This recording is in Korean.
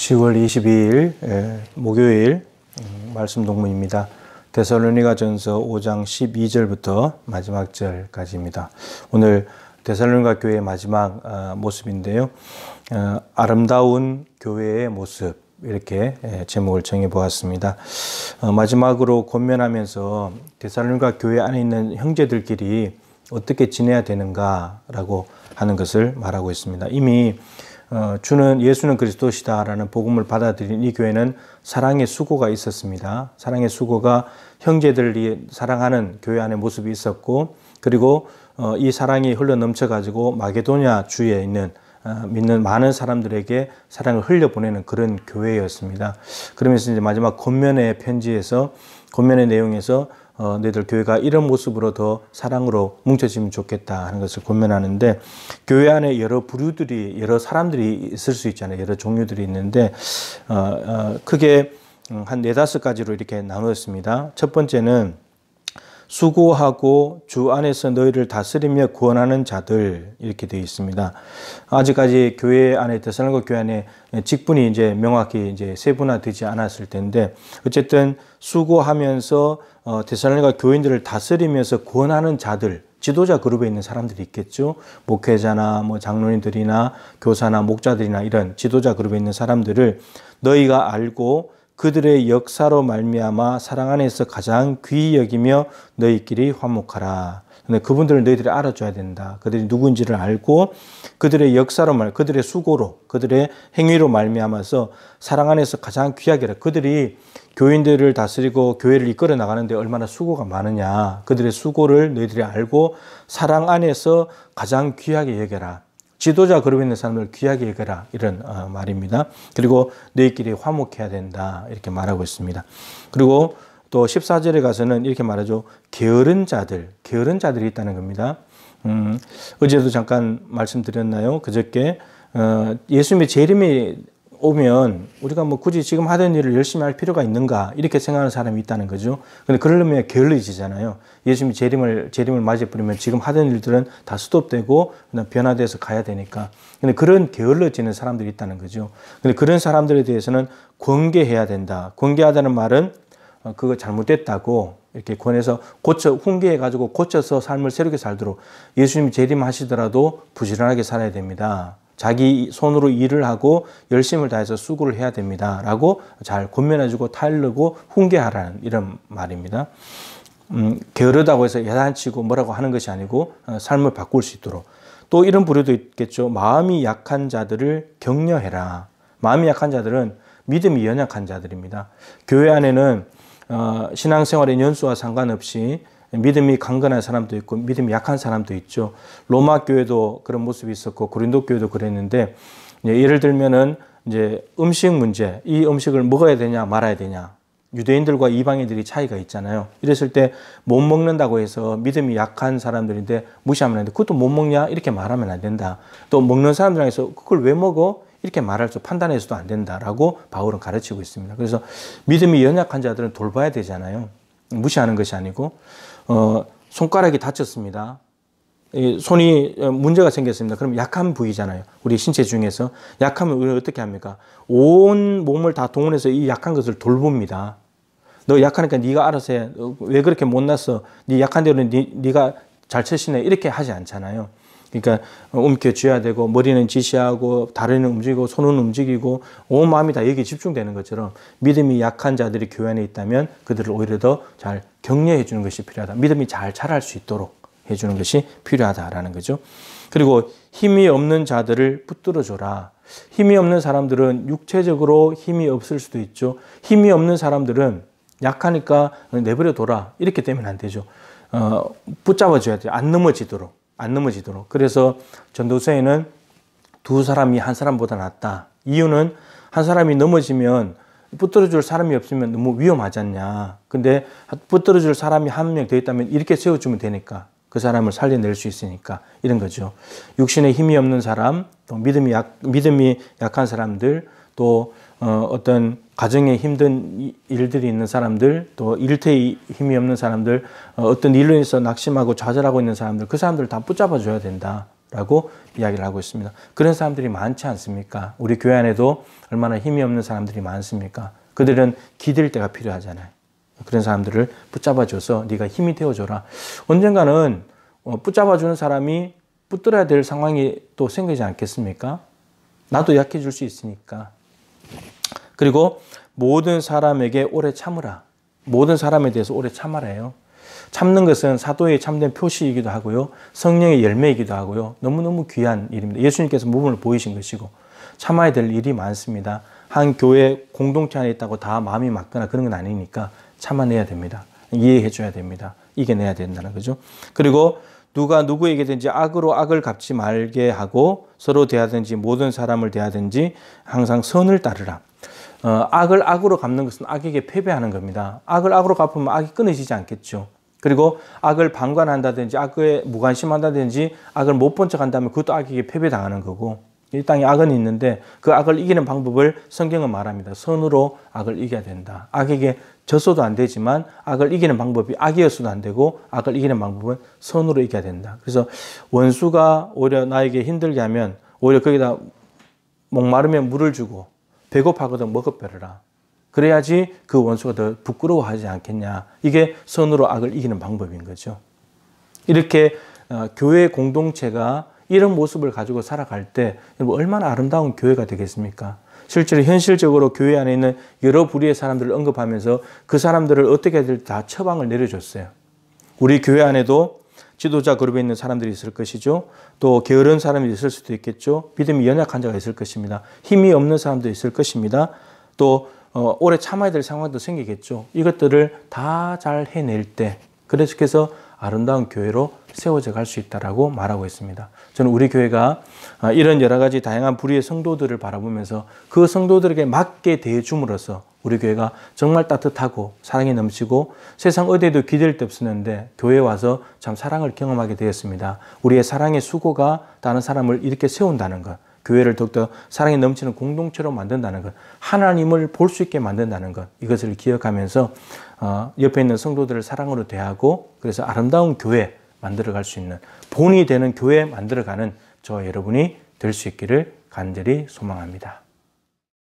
10월 22일 목요일 말씀 동문입니다. 데살로니가전서 5장 12절부터 마지막 절까지입니다. 오늘 데살로니가 교회의 마지막 모습인데요. 아름다운 교회의 모습, 이렇게 제목을 정해보았습니다. 마지막으로 권면하면서 데살로니가 교회 안에 있는 형제들끼리 어떻게 지내야 되는가라고 하는 것을 말하고 있습니다. 이미 예수는 그리스도시다라는 복음을 받아들인 이 교회는 사랑의 수고가 있었습니다. 사랑의 수고가 형제들이 사랑하는 교회 안의 모습이 있었고, 그리고 이 사랑이 흘러 넘쳐가지고 마게도냐 주에 있는 믿는 많은 사람들에게 사랑을 흘려보내는 그런 교회였습니다. 그러면서 이제 마지막 권면의 편지에서, 권면의 내용에서 너희들 교회가 이런 모습으로 더 사랑으로 뭉쳐지면 좋겠다 하는 것을 권면하는데, 교회 안에 여러 부류들이, 여러 사람들이 있을 수 있잖아요. 여러 종류들이 있는데 크게 한 4-5가지로 이렇게 나누었습니다. 첫 번째는 수고하고 주 안에서 너희를 다스리며 구원하는 자들, 이렇게 되어 있습니다. 아직까지 교회 안에, 데살로니가 교회 안에 직분이 이제 명확히 이제 세분화되지 않았을 텐데, 어쨌든 수고하면서 데살로니가 교인들을 다스리면서 구원하는 자들, 지도자 그룹에 있는 사람들이 있겠죠. 목회자나 장로님들이나 교사나 목자들이나 이런 지도자 그룹에 있는 사람들을 너희가 알고 그들의 역사로 말미암아 사랑 안에서 가장 귀히 여기며 너희끼리 화목하라. 근데 그분들을 너희들이 알아줘야 된다. 그들이 누구인지를 알고 그들의 역사로 그들의 수고로, 그들의 행위로 말미암아서 사랑 안에서 가장 귀하게 하라. 그들이 교인들을 다스리고 교회를 이끌어 나가는데 얼마나 수고가 많으냐. 그들의 수고를 너희들이 알고 사랑 안에서 가장 귀하게 여겨라. 지도자 그룹에 있는 사람을 귀하게 여겨라, 이런 말입니다. 그리고 너희끼리 화목해야 된다, 이렇게 말하고 있습니다. 그리고 또 14절에 가서는 이렇게 말하죠. 게으른 자들이 있다는 겁니다. 어제도 잠깐 말씀드렸나요? 그저께 예수님의 재림이 오면 우리가 굳이 지금 하던 일을 열심히 할 필요가 있는가, 이렇게 생각하는 사람이 있다는 거죠. 근데 그러려면 게을러지잖아요. 예수님이 재림을 맞이해버리면 지금 하던 일들은 다 스톱되고 그냥 변화돼서 가야 되니까. 근데 그런 게을러지는 사람들이 있다는 거죠. 근데 그런 사람들에 대해서는 권계해야 된다. 권계하다는 말은 그거 잘못됐다고 이렇게 권해서 훈계해가지고 고쳐서 삶을 새롭게 살도록, 예수님이 재림하시더라도 부지런하게 살아야 됩니다. 자기 손으로 일을 하고 열심을 다해서 수고를 해야 됩니다. 라고 잘 권면해주고 타일르고 훈계하라는 이런 말입니다. 게으르다고 해서 야단치고 뭐라고 하는 것이 아니고 삶을 바꿀 수 있도록. 또 이런 부류도 있겠죠. 마음이 약한 자들을 격려해라. 마음이 약한 자들은 믿음이 연약한 자들입니다. 교회 안에는 신앙생활의 연수와 상관없이 믿음이 강건한 사람도 있고 믿음이 약한 사람도 있죠. 로마 교회도 그런 모습이 있었고 고린도 교회도 그랬는데, 예를 들면은 이제 음식 문제, 이 음식을 먹어야 되냐 말아야 되냐, 유대인들과 이방인들이 차이가 있잖아요. 이랬을 때 못 먹는다고 해서 믿음이 약한 사람들인데 무시하면 안 돼. 그것도 못 먹냐, 이렇게 말하면 안 된다. 또 먹는 사람들에서 그걸 왜 먹어, 이렇게 말할 수 판단해서도 안 된다라고 바울은 가르치고 있습니다. 그래서 믿음이 연약한 자들은 돌봐야 되잖아요. 무시하는 것이 아니고, 손가락이 다쳤습니다. 손이 문제가 생겼습니다. 그럼 약한 부위잖아요. 우리 신체 중에서. 약하면 우리는 어떻게 합니까? 온 몸을 다 동원해서 이 약한 것을 돌봅니다. 너 약하니까 네가 알아서 해. 왜 그렇게 못났어? 네 약한 대로 네가 잘 처신해. 이렇게 하지 않잖아요. 그러니까 움켜쥐어야 되고, 머리는 지시하고, 다리는 움직이고, 손은 움직이고, 온 마음이 다 여기에 집중되는 것처럼 믿음이 약한 자들이 교회 안에 있다면 그들을 오히려 더 잘 격려해 주는 것이 필요하다. 믿음이 잘 자랄 수 있도록 해주는 것이 필요하다라는 거죠. 그리고 힘이 없는 자들을 붙들어 줘라. 힘이 없는 사람들은 육체적으로 힘이 없을 수도 있죠. 힘이 없는 사람들은 약하니까 내버려 둬라, 이렇게 되면 안 되죠. 붙잡아 줘야 돼요. 안 넘어지도록. 그래서 전도서에는 두 사람이 한 사람보다 낫다. 이유는 한 사람이 넘어지면 붙들어줄 사람이 없으면 너무 위험하지 않냐. 근데 붙들어줄 사람이 한 명 더 있다면 이렇게 세워주면 되니까, 그 사람을 살려낼 수 있으니까, 이런 거죠. 육신에 힘이 없는 사람, 또 믿음이 약한 사람들, 또 어떤 가정에 힘든 일들이 있는 사람들, 또 일터에 힘이 없는 사람들, 어떤 일로 인해서 낙심하고 좌절하고 있는 사람들, 그 사람들을 다 붙잡아 줘야 된다. 라고 이야기를 하고 있습니다. 그런 사람들이 많지 않습니까? 우리 교회 안에도 얼마나 힘이 없는 사람들이 많습니까? 그들은 기댈 때가 필요하잖아요. 그런 사람들을 붙잡아줘서 네가 힘이 되어줘라. 언젠가는 붙잡아주는 사람이 붙들어야 될 상황이 또 생기지 않겠습니까? 나도 약해질 수 있으니까. 그리고 모든 사람에게 오래 참으라. 모든 사람에 대해서 오래 참아라요. 참는 것은 사도의 참된 표시이기도 하고요. 성령의 열매이기도 하고요. 너무너무 귀한 일입니다. 예수님께서 모범을 보이신 것이고 참아야 될 일이 많습니다. 한 교회 공동체 안에 있다고 다 마음이 맞거나 그런 건 아니니까 참아내야 됩니다. 이해해 줘야 됩니다. 이겨내야 된다는 거죠. 그리고 누가 누구에게든지 악으로 악을 갚지 말게 하고 서로 대하든지 모든 사람을 대하든지 항상 선을 따르라. 악을 악으로 갚는 것은 악에게 패배하는 겁니다. 악을 악으로 갚으면 악이 끊어지지 않겠죠. 그리고 악을 방관한다든지 악에 무관심한다든지 악을 못 본 척 한다면 그것도 악에게 패배당하는 거고, 이 땅에 악은 있는데 그 악을 이기는 방법을 성경은 말합니다. 선으로 악을 이겨야 된다. 악에게 졌어도 안 되지만 악을 이기는 방법이 악이었어도 안 되고 악을 이기는 방법은 선으로 이겨야 된다. 그래서 원수가 오히려 나에게 힘들게 하면 오히려 거기다 목마르면 물을 주고 배고파거든 먹어버려라. 그래야지 그 원수가 더 부끄러워하지 않겠냐. 이게 선으로 악을 이기는 방법인 거죠. 이렇게 교회 공동체가 이런 모습을 가지고 살아갈 때 얼마나 아름다운 교회가 되겠습니까? 실제로 현실적으로 교회 안에 있는 여러 부류의 사람들을 언급하면서 그 사람들을 어떻게 해야 될지 다 처방을 내려줬어요. 우리 교회 안에도 지도자 그룹에 있는 사람들이 있을 것이죠. 또 게으른 사람이 있을 수도 있겠죠. 믿음이 연약한 자가 있을 것입니다. 힘이 없는 사람도 있을 것입니다. 또 오래 참아야 될 상황도 생기겠죠. 이것들을 다 잘 해낼 때 그래서 아름다운 교회로 세워져 갈 수 있다라고 말하고 있습니다. 저는 우리 교회가 이런 여러 가지 다양한 부류의 성도들을 바라보면서 그 성도들에게 맞게 대해줌으로써 우리 교회가 정말 따뜻하고 사랑이 넘치고 세상 어디에도 기댈 데 없었는데 교회에 와서 참 사랑을 경험하게 되었습니다. 우리의 사랑의 수고가 다른 사람을 이렇게 세운다는 것, 교회를 더욱더 사랑이 넘치는 공동체로 만든다는 것, 하나님을 볼 수 있게 만든다는 것, 이것을 기억하면서 옆에 있는 성도들을 사랑으로 대하고 그래서 아름다운 교회 만들어갈 수 있는 본이 되는 교회 만들어가는 저와 여러분이 될 수 있기를 간절히 소망합니다.